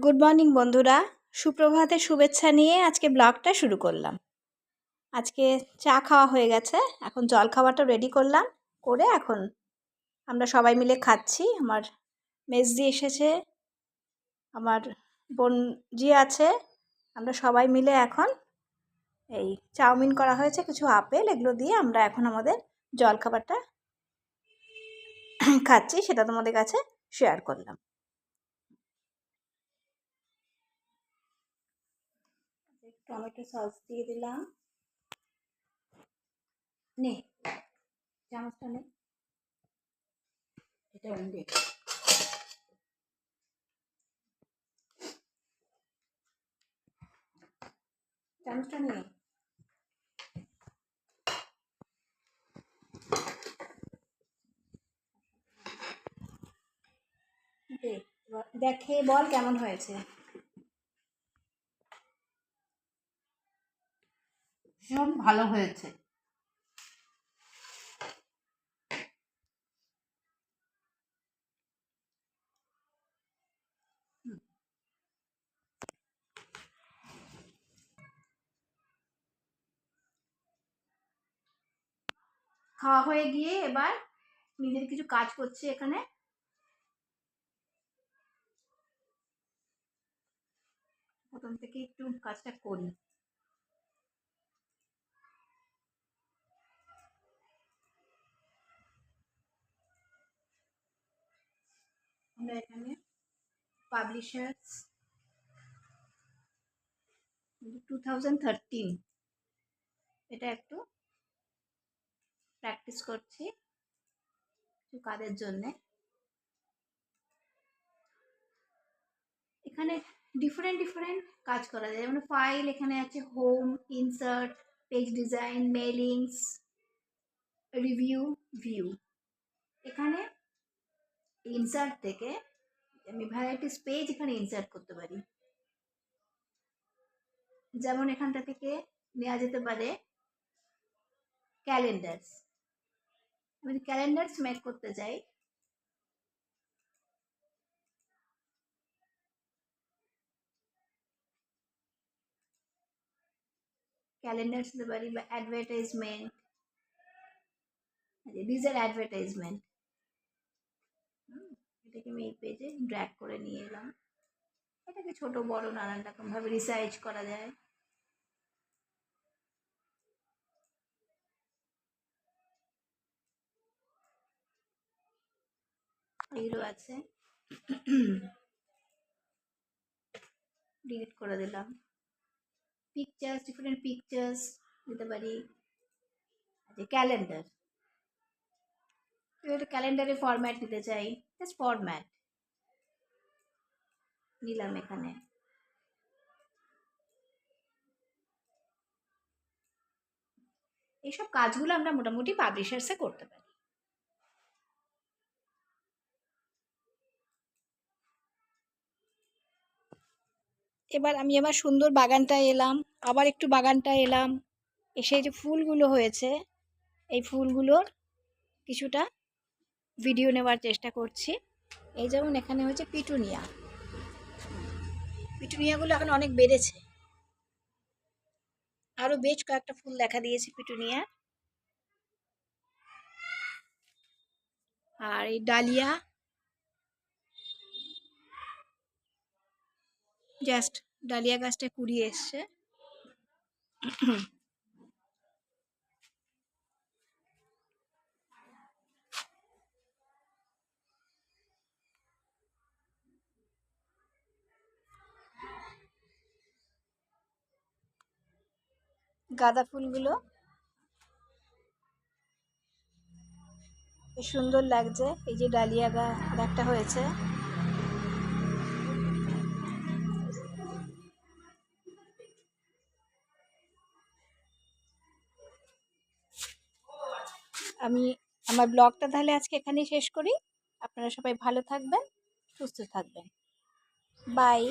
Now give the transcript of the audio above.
Good morning বন্ধুরা, সুপ্রভাতের শুভেচ্ছা নিয়ে আজকে ব্লগটা শুরু করলাম। আজকে চা খাওয়া হয়ে গেছে, এখন জল খাওয়াটা রেডি করলাম, করে এখন আমরা সবাই মিলে খাচ্ছি। আমার মেজদি এসেছে, আমার বোনজি আছে, আমরা সবাই মিলে এখন এই চাউমিন করা হয়েছে, কিছু আপেল, এগুলো দিয়ে আমরা এখন আমাদের জল খাবারটা খাচ্ছি, সেটা তোমাদের কাছে শেয়ার করলাম। টমেটো সস দিয়ে দিলাম, নে চামচটা নে, এটা অন্যে চামচটা নে। দেখে বল কেমন হয়েছে। ভীষণ ভালো হয়েছে। খাওয়া হয়ে গিয়ে এবার নিজের কিছু কাজ করছি এখানে। প্রথম থেকে একটু কাজটা করি। আমরা এখানে পাবলিশার্স 2013 এটা একটু প্র্যাকটিস করছি কিছু কাজের জন্যে। এখানে ডিফারেন্ট কাজ করা যায়, যেমন ফাইল এখানে আছে, home, insert, page design, mailings, review, view. এখানে ইনসার্ট থেকে আমি ভ্যারাইটিস পেজ এখানে ইনসার্ট করতে পারি। যেমন এখানটা থেকে নেওয়া যেতে পারে ক্যালেন্ডার্স। আমি যদি ক্যালেন্ডার্স মেক করতে চাই, ক্যালেন্ডার্স দিতে পারি, বা অ্যাডভার্টাইজমেন্ট, ডিজার অ্যাডভার্টাইজমেন্ট। এটাকে আমি এই পেজে ড্র্যাগ করে নিয়ে এলাম। এটাকে ছোট বড় নানান রকমভাবে রিসাইজ করা যায়। এগুলো আছে, ডিলিট করে দিলাম। পিকচার্স, ডিফারেন্ট পিকচার্স দিতে পারি। ক্যালেন্ডার, একটা ক্যালেন্ডারে ফরম্যাট দিতে চাই, জাস্ট ফরম্যাট নিলাম এখানে। এইসব কাজগুলো আমরা মোটামুটি পাবলিশার্সে করতে পারি। এবার আমি আবার সুন্দর বাগানটায় এলাম, আবার একটু বাগানটায় এলাম, এসে যে ফুলগুলো হয়েছে এই ফুলগুলোর কিছুটা ভিডিও নেওয়ার চেষ্টা করছি। এই যেমন এখানে হচ্ছে পিটুনিয়া, পিটুনিয়াগুলো এখন অনেক বেড়েছে, আরও বেশ কয়েকটা ফুল দেখা দিয়েছে পিটুনিয়া। আর এই ডালিয়া, জাস্ট ডালিয়া গাছটা কুড়িয়ে এসছে। গাঁদা ফুলগুলো বেশ সুন্দর লাগছে। এই যে ডালিয়া গাছ একটা হয়েছে। আমি আমার ব্লগটা তাহলে আজকে এখানেই শেষ করি। আপনারা সবাই ভালো থাকবেন, সুস্থ থাকবেন। বাই।